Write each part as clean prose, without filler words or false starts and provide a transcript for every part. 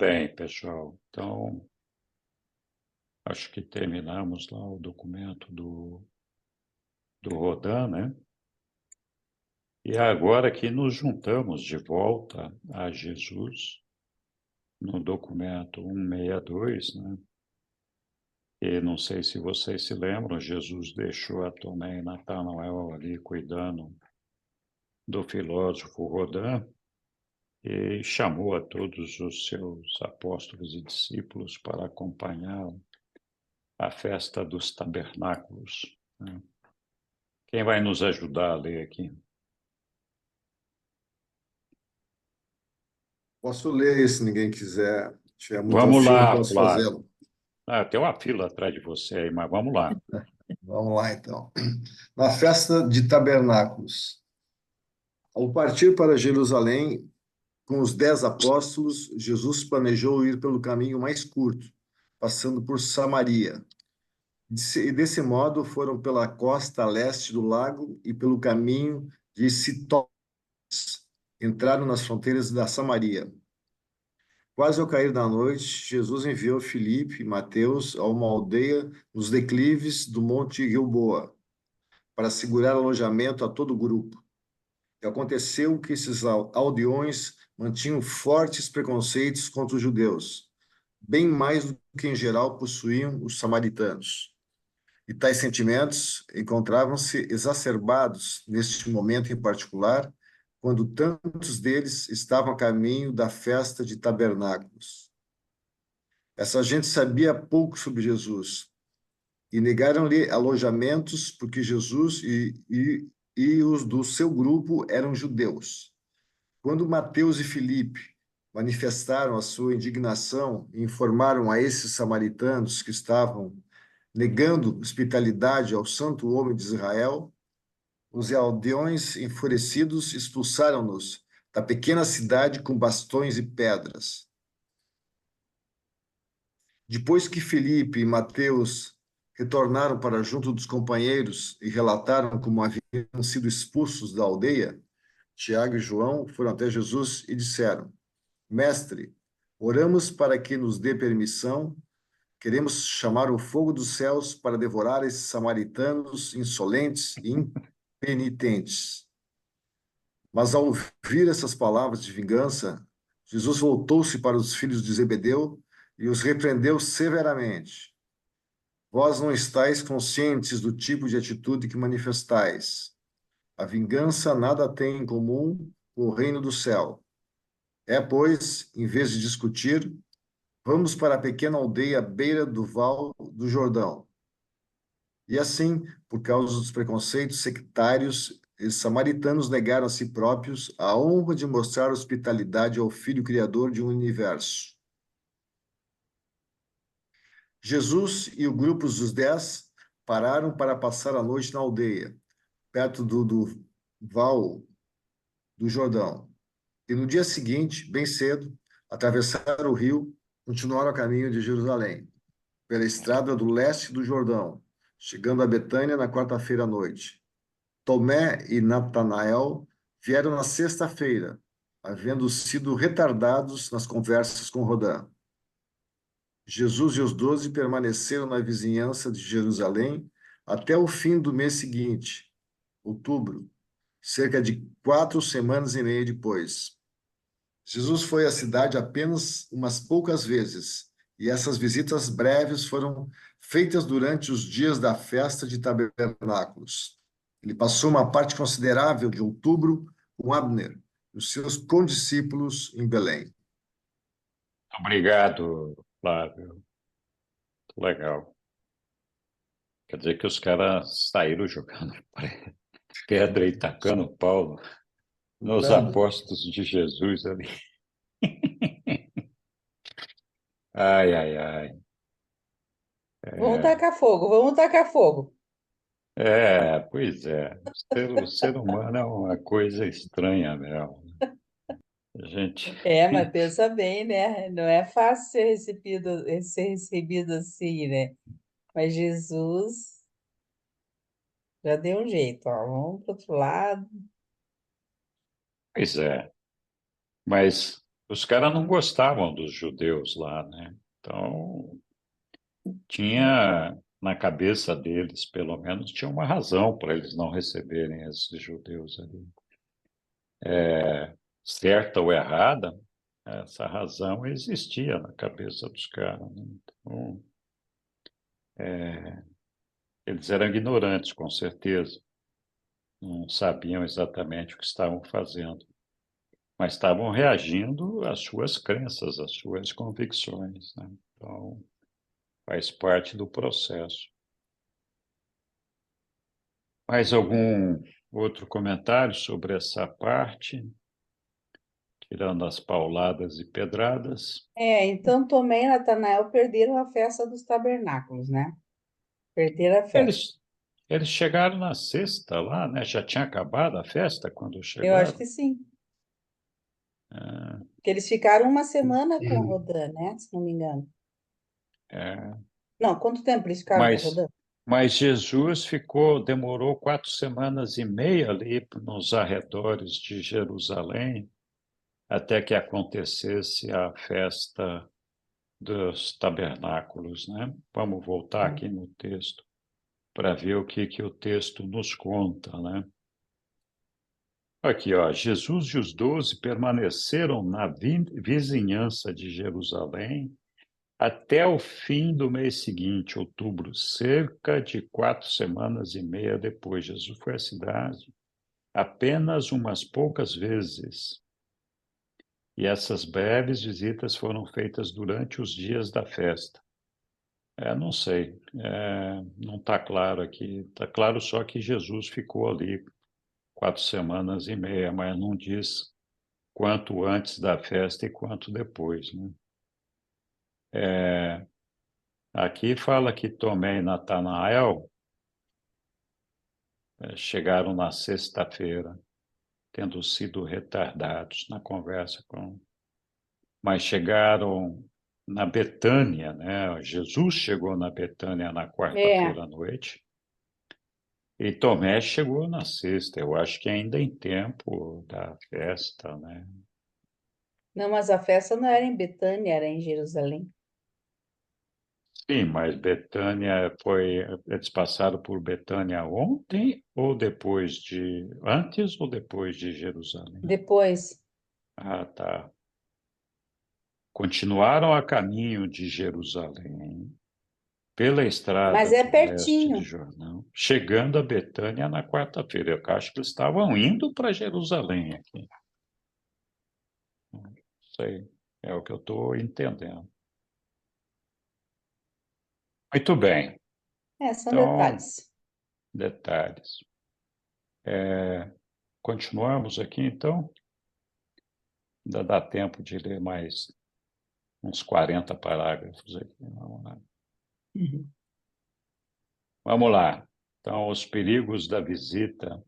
bem, pessoal. Então, acho que terminamos lá o documento do Rodin, né? E agora que nos juntamos de volta a Jesus, no documento 162, né? E não sei se vocês se lembram, Jesus deixou também Natanael ali cuidando do filósofo Rodin e chamou a todos os seus apóstolos e discípulos para acompanhar a festa dos tabernáculos, né? Quem vai nos ajudar a ler aqui? Posso ler se ninguém quiser. Se tiver muito Vamos afim, eu lá, posso Flávio. fazê-lo. Tem uma fila atrás de você aí, mas vamos lá. Vamos lá, então. Na festa de tabernáculos. Ao partir para Jerusalém com os 10 apóstolos, Jesus planejou ir pelo caminho mais curto, passando por Samaria. E desse modo foram pela costa leste do lago e pelo caminho de Sitó. Entraram nas fronteiras da Samaria. Quase ao cair da noite, Jesus enviou Filipe e Mateus a uma aldeia nos declives do Monte Gilboa, para segurar alojamento a todo o grupo. E aconteceu que esses aldeões mantinham fortes preconceitos contra os judeus, bem mais do que em geral possuíam os samaritanos. E tais sentimentos encontravam-se exacerbados neste momento em particular, quando tantos deles estavam a caminho da festa de tabernáculos. Essa gente sabia pouco sobre Jesus e negaram-lhe alojamentos porque Jesus e os do seu grupo eram judeus. Quando Mateus e Filipe manifestaram a sua indignação e informaram a esses samaritanos que estavam negando hospitalidade ao santo homem de Israel, os aldeões enfurecidos expulsaram-nos da pequena cidade com bastões e pedras. Depois que Filipe e Mateus retornaram para junto dos companheiros e relataram como haviam sido expulsos da aldeia, Tiago e João foram até Jesus e disseram: Mestre, oramos para que nos dê permissão. Queremos chamar o fogo dos céus para devorar esses samaritanos insolentes e impenitentes. Mas ao ouvir essas palavras de vingança, Jesus voltou-se para os filhos de Zebedeu e os repreendeu severamente. Vós não estáis conscientes do tipo de atitude que manifestais. A vingança nada tem em comum com o reino do céu. É, pois, em vez de discutir, vamos para a pequena aldeia à beira do val do Jordão. E assim, por causa dos preconceitos sectários, os samaritanos negaram a si próprios a honra de mostrar hospitalidade ao Filho Criador de um universo. Jesus e o grupo dos 10 pararam para passar a noite na aldeia, perto do val do Jordão. E no dia seguinte, bem cedo, atravessaram o rio, continuaram a caminho de Jerusalém, pela estrada do leste do Jordão, chegando a Betânia na quarta-feira à noite. Tomé e Natanael vieram na sexta-feira, havendo sido retardados nas conversas com Rodã. Jesus e os 12 permaneceram na vizinhança de Jerusalém até o fim do mês seguinte, outubro, cerca de 4 semanas e meia depois. Jesus foi à cidade apenas umas poucas vezes, e essas visitas breves foram feitas durante os dias da festa de tabernáculos. Ele passou uma parte considerável de outubro com Abner e os seus condiscípulos em Belém. Obrigado, Flávio. Legal. Quer dizer que os caras saíram jogando pedra e tacando pau nos Nada. apóstolos de Jesus ali. Ai, ai, ai. Vamos tacar fogo, vamos tacar fogo. Pois é. O ser humano é uma coisa estranha mesmo. A gente. Mas pensa bem, né? Não é fácil ser recebido assim, né? Mas Jesus já deu um jeito, ó. Vamos para outro lado. Pois é. Mas os caras não gostavam dos judeus lá, né? Então, tinha na cabeça deles, pelo menos, tinha uma razão para eles não receberem esses judeus ali. Certa ou errada, essa razão existia na cabeça dos caras, né? Então, eles eram ignorantes, com certeza. Não sabiam exatamente o que estavam fazendo, mas estavam reagindo às suas crenças, às suas convicções, né? Então, faz parte do processo. Mais algum outro comentário sobre essa parte, tirando as pauladas e pedradas? Então Tomé e Natanael perderam a festa dos tabernáculos, né? Perderam a festa. Eles chegaram na sexta lá, né? Já tinha acabado a festa quando Eu acho chegaram. que sim. É, Porque eles ficaram uma semana com o Rodan, né? Se não me engano. é. Não, quanto tempo eles ficaram com o Mas, Rodan? mas Jesus demorou 4 semanas e meia ali nos arredores de Jerusalém, até que acontecesse a festa dos tabernáculos, né? Vamos voltar aqui no texto para ver o que o texto nos conta, né? Aqui, ó, Jesus e os 12 permaneceram na vizinhança de Jerusalém até o fim do mês seguinte, outubro, cerca de 4 semanas e meia depois. Jesus foi à cidade apenas umas poucas vezes, e essas breves visitas foram feitas durante os dias da festa. Não sei, não está claro aqui. Está claro só que Jesus ficou ali 4 semanas e meia, mas não diz quanto antes da festa e quanto depois, né? Aqui fala que Tomé e Natanael chegaram na sexta-feira, tendo sido retardados na conversa com. Mas chegaram na Betânia, né? Jesus chegou na Betânia na É, quarta-feira à noite e Tomé chegou na sexta. Eu acho que ainda em tempo da festa, né? não, mas a festa não era em Betânia, era em Jerusalém. Sim, mas Betânia foi. Eles passaram por Betânia ontem ou depois de. Antes ou depois de Jerusalém? Depois. Ah, tá. Continuaram a caminho de Jerusalém, pela estrada Mas é do leste de pertinho. Jordão, chegando a Betânia na quarta-feira. Eu acho que eles estavam indo para Jerusalém aqui. Não sei, é o que eu estou entendendo. Muito bem, São então, detalhes. detalhes. Continuamos aqui, então? Ainda dá tempo de ler mais uns 40 parágrafos aqui. Vamos lá. Uhum. Vamos lá. Então, os perigos da visita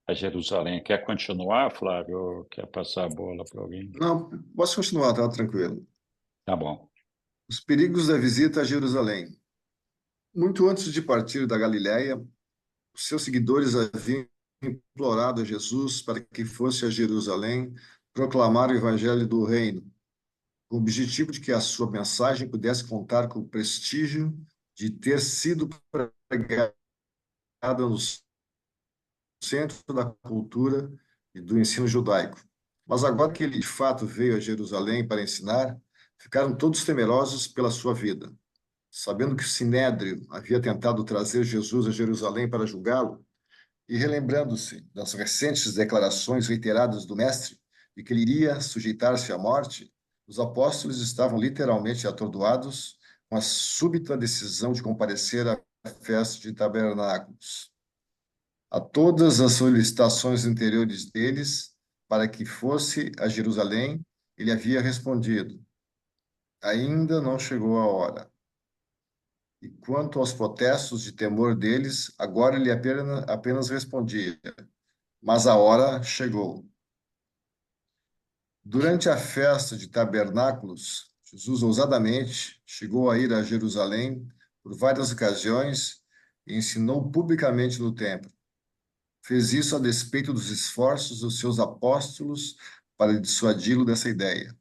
a Jerusalém. Quer continuar, Flávio, ou quer passar a bola para alguém? Não, posso continuar, tá tranquilo. Tá bom. Os perigos da visita a Jerusalém. Muito antes de partir da Galiléia, os seus seguidores haviam implorado a Jesus para que fosse a Jerusalém proclamar o evangelho do reino, com o objetivo de que a sua mensagem pudesse contar com o prestígio de ter sido pregada no centro da cultura e do ensino judaico. Mas agora que ele de fato veio a Jerusalém para ensinar, ficaram todos temerosos pela sua vida. Sabendo que o Sinédrio havia tentado trazer Jesus a Jerusalém para julgá-lo, e relembrando-se das recentes declarações reiteradas do Mestre de que ele iria sujeitar-se à morte, os apóstolos estavam literalmente atordoados com a súbita decisão de comparecer à festa de tabernáculos. A todas as solicitações anteriores deles para que fosse a Jerusalém, ele havia respondido: ainda não chegou a hora. E quanto aos protestos de temor deles, agora ele apenas respondia: mas a hora chegou. Durante a festa de tabernáculos, Jesus ousadamente chegou a ir a Jerusalém por várias ocasiões e ensinou publicamente no templo. Fez isso a despeito dos esforços dos seus apóstolos para dissuadi-lo dessa ideia.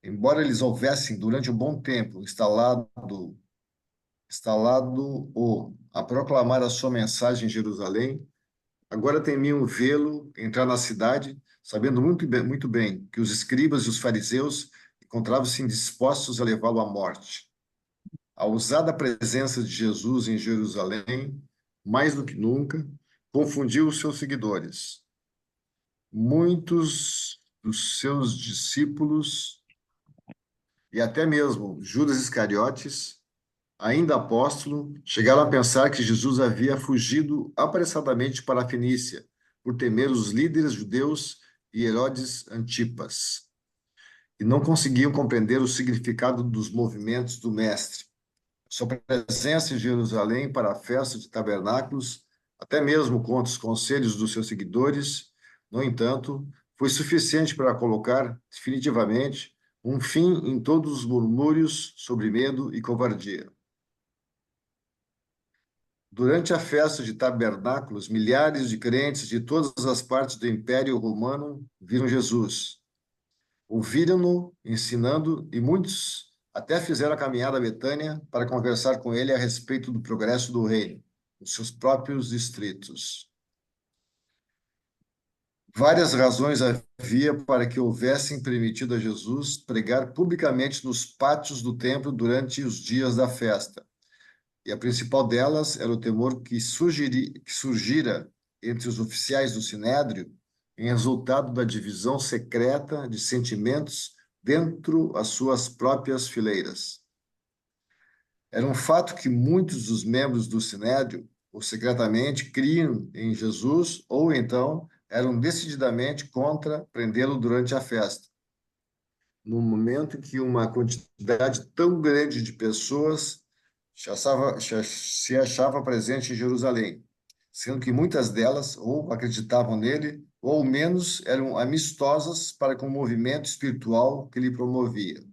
Embora eles houvessem, durante um bom tempo, instalado-o a proclamar a sua mensagem em Jerusalém, agora temiam vê-lo entrar na cidade, sabendo muito bem que os escribas e os fariseus encontravam-se dispostos a levá-lo à morte. A ousada presença de Jesus em Jerusalém, mais do que nunca, confundiu os seus seguidores. Muitos dos seus discípulos e até mesmo Judas Iscariotes, ainda apóstolo, chegaram a pensar que Jesus havia fugido apressadamente para a Fenícia, por temer os líderes judeus e Herodes Antipas, e não conseguiam compreender o significado dos movimentos do Mestre. Sua presença em Jerusalém para a festa de tabernáculos, até mesmo contra os conselhos dos seus seguidores, no entanto, foi suficiente para colocar definitivamente um fim em todos os murmúrios sobre medo e covardia. Durante a festa de tabernáculos, milhares de crentes de todas as partes do Império Romano viram Jesus. Ouviram-no ensinando e muitos até fizeram a caminhada a Betânia para conversar com ele a respeito do progresso do reino, nos seus próprios distritos. Várias razões havia para que houvessem permitido a Jesus pregar publicamente nos pátios do templo durante os dias da festa. E a principal delas era o temor que surgira entre os oficiais do Sinédrio em resultado da divisão secreta de sentimentos dentro as suas próprias fileiras. Era um fato que muitos dos membros do Sinédrio, ou secretamente, criam em Jesus, ou então eram decididamente contra prendê-lo durante a festa. No momento em que uma quantidade tão grande de pessoas se achava presente em Jerusalém, sendo que muitas delas ou acreditavam nele, ou ao menos eram amistosas para com o movimento espiritual que ele promovia.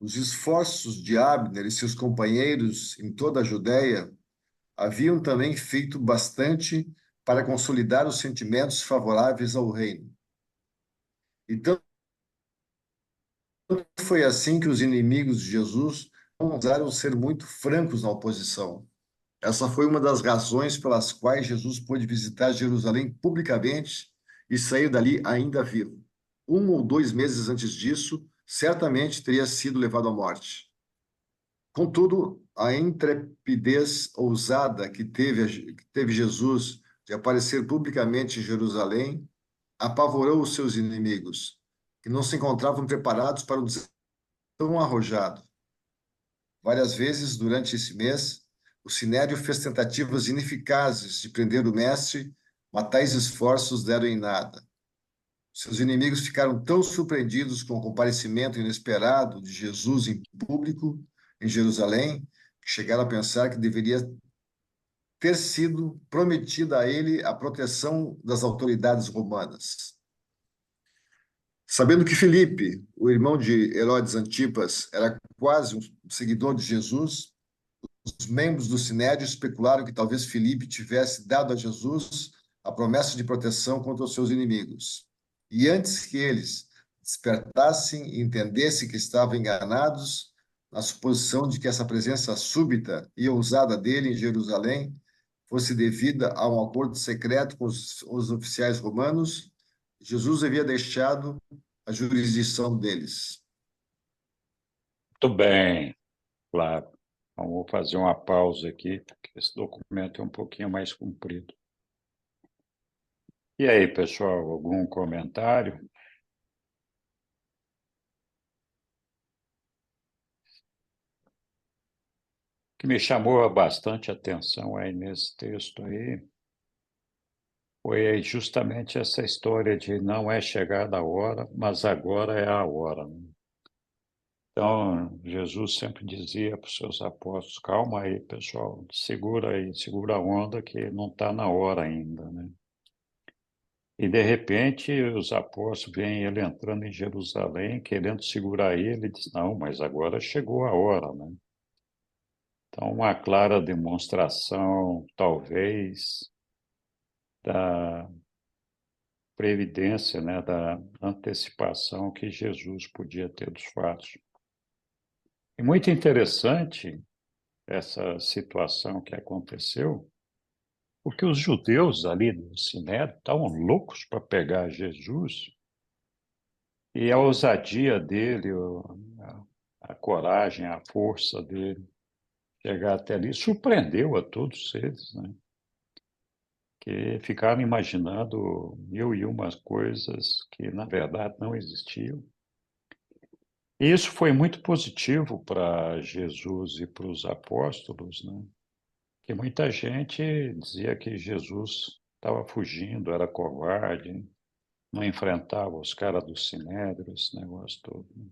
Os esforços de Abner e seus companheiros em toda a Judéia haviam também feito bastante para consolidar os sentimentos favoráveis ao reino. Então, foi assim que os inimigos de Jesus ousaram ser muito francos na oposição. Essa foi uma das razões pelas quais Jesus pôde visitar Jerusalém publicamente e sair dali ainda vivo. 1 ou 2 meses antes disso, certamente teria sido levado à morte. Contudo, a intrepidez ousada que teve Jesus de aparecer publicamente em Jerusalém apavorou os seus inimigos, que não se encontravam preparados para um desafio tão arrojado. Várias vezes durante esse mês, o Sinédrio fez tentativas ineficazes de prender o mestre, mas tais esforços deram em nada. Seus inimigos ficaram tão surpreendidos com o comparecimento inesperado de Jesus em público em Jerusalém, que chegaram a pensar que deveria ter sido prometida a ele a proteção das autoridades romanas. Sabendo que Filipe, o irmão de Herodes Antipas, era quase um seguidor de Jesus, os membros do Sinédrio especularam que talvez Filipe tivesse dado a Jesus a promessa de proteção contra os seus inimigos. E antes que eles despertassem e entendessem que estavam enganados, na suposição de que essa presença súbita e ousada dele em Jerusalém fosse devida a um acordo secreto com os oficiais romanos, Jesus havia deixado a jurisdição deles. Muito bem, claro. Então, vou fazer uma pausa aqui, porque esse documento é um pouquinho mais comprido. E aí, pessoal, algum comentário? O que me chamou bastante atenção aí nesse texto aí foi justamente essa história de não é chegada a hora, mas agora é a hora, né? Então, Jesus sempre dizia para os seus apóstolos: calma aí, pessoal, segura aí, segura a onda que não está na hora ainda, né? E, de repente, os apóstolos veem ele entrando em Jerusalém, querendo segurar ele, ele diz: não, mas agora chegou a hora, né? Então, uma clara demonstração, talvez, da previdência, né, da antecipação que Jesus podia ter dos fatos. E muito interessante essa situação que aconteceu, porque os judeus ali do Sinédrio estavam loucos para pegar Jesus, e a ousadia dele, a coragem, a força dele, chegar até ali, surpreendeu a todos eles, né? Que ficaram imaginando mil e umas coisas que, na verdade, não existiam. E isso foi muito positivo para Jesus e para os apóstolos, né? Que muita gente dizia que Jesus estava fugindo, era covarde, não enfrentava os caras do Sinédrio, esse negócio todo, né?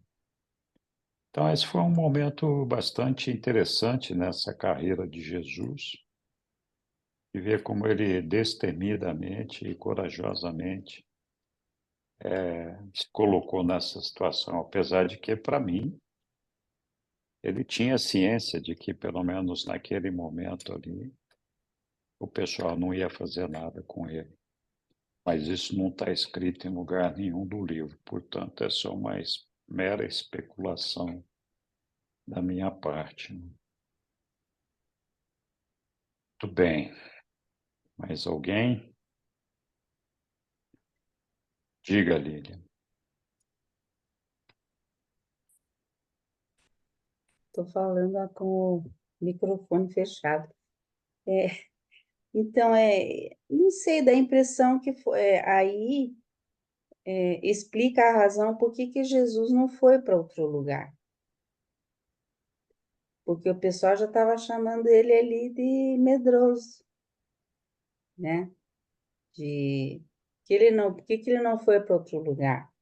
Então, esse foi um momento bastante interessante nessa carreira de Jesus, e ver como ele destemidamente e corajosamente se colocou nessa situação, apesar de que, para mim, ele tinha ciência de que, pelo menos naquele momento ali, o pessoal não ia fazer nada com ele. Mas isso não está escrito em lugar nenhum do livro, portanto, é só uma mera especulação da minha parte, né? Muito bem. Mais alguém? Diga, Lília. Estou falando com o microfone fechado. Então, não sei, dá a impressão que aí explica a razão por que Jesus não foi para outro lugar. Porque o pessoal já estava chamando ele ali de medroso, né? Por que ele não foi para outro lugar?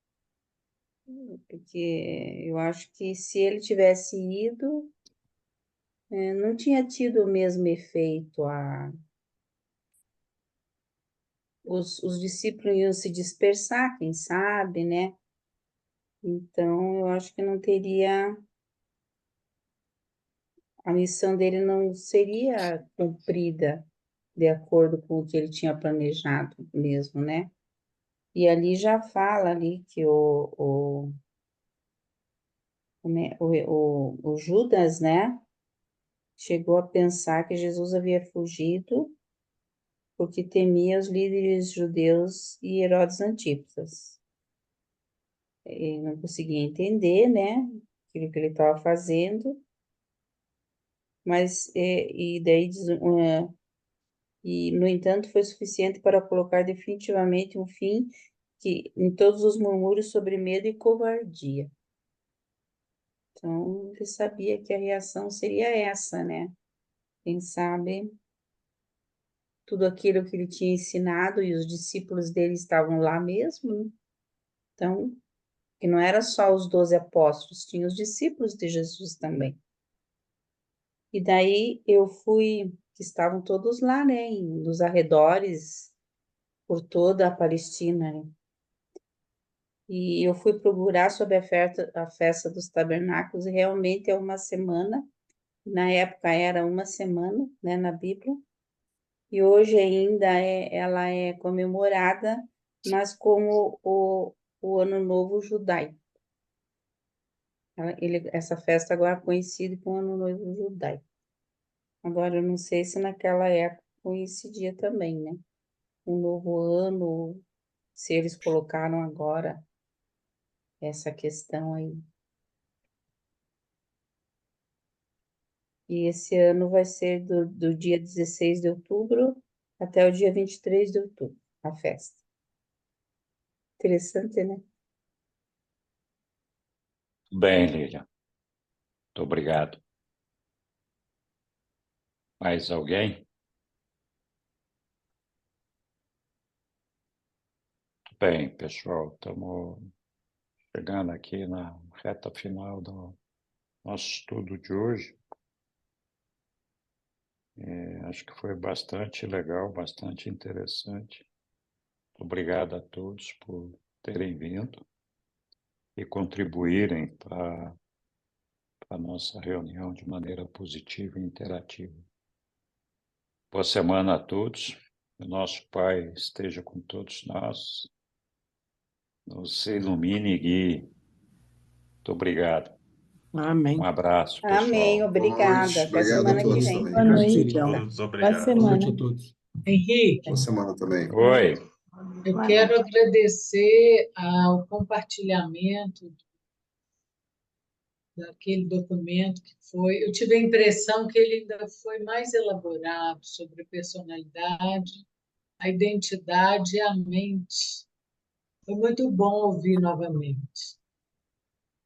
Porque eu acho que se ele tivesse ido, não tinha tido o mesmo efeito. Os discípulos iam se dispersar, quem sabe, né? Então, eu acho que não teria, a missão dele não seria cumprida de acordo com o que ele tinha planejado mesmo, né? E ali já fala ali que o Judas, né, chegou a pensar que Jesus havia fugido porque temia os líderes judeus e Herodes Antipas. Ele não conseguia entender, né, aquilo que ele estava fazendo, mas e daí diz, e no entanto foi suficiente para colocar definitivamente um fim em todos os murmúrios sobre medo e covardia. Então ele sabia que a reação seria essa, né? Quem sabe tudo aquilo que ele tinha ensinado e os discípulos dele estavam lá mesmo, né? Então, que não era só os 12 apóstolos, tinha os discípulos de Jesus também. E daí que estavam todos lá, né, nos arredores, por toda a Palestina, né? E eu fui procurar sobre a festa dos tabernáculos, e realmente é uma semana, na época era uma semana, né, na Bíblia, e hoje ainda ela é comemorada, mas como o Ano Novo Judaico. Essa festa agora é conhecida como Ano Novo Judaico. Agora, eu não sei se naquela época coincidia também, né? Um novo ano, se eles colocaram agora essa questão aí. E esse ano vai ser do dia 16 de outubro até o dia 23 de outubro, a festa. Interessante, né? Bem, Lília. Muito obrigado. Mais alguém? Bem, pessoal, estamos chegando aqui na reta final do nosso estudo de hoje. Acho que foi bastante legal, bastante interessante. Obrigado a todos por terem vindo e contribuírem para a nossa reunião de maneira positiva e interativa. Boa semana a todos. Que o nosso Pai esteja com todos nós nos ilumine e guie. Muito obrigado. Amém. Um abraço, Amém, pessoal. obrigada. Até Obrigado a semana que todos vem. também. Boa noite. A todos, obrigado. Boa noite a todos. Henrique, Boa semana também. Oi. eu quero agradecer ao compartilhamento daquele documento que foi. Eu tive a impressão que ele ainda foi mais elaborado sobre a personalidade, a identidade e a mente. Foi muito bom ouvir novamente.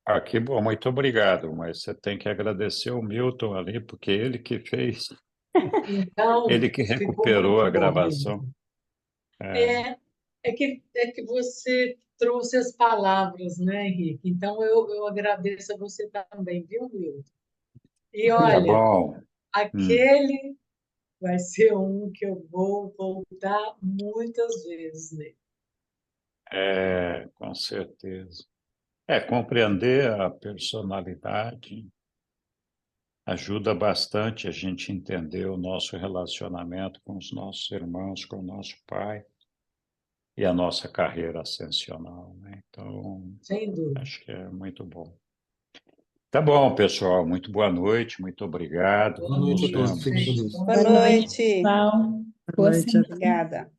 Ah, que bom, muito obrigado. Mas você tem que agradecer o Milton ali, porque ele que fez, Então, ele que ficou recuperou a muito bom gravação. mesmo. É, É que você trouxe as palavras, né, Henrique? Então, eu agradeço a você também, viu, Milton? E tá olha, bom. aquele vai ser um que eu vou voltar muitas vezes nele. É, com certeza. Compreender a personalidade ajuda bastante a gente entender o nosso relacionamento com os nossos irmãos, com o nosso pai e a nossa carreira ascensional, né? Então, Sem dúvida. acho que é muito bom. Tá bom, pessoal. Muito boa noite, muito obrigado. Boa noite a Nos todos. vemos. Fiquem com Deus. Boa noite. pessoal. Boa Boa noite. semana. Obrigada.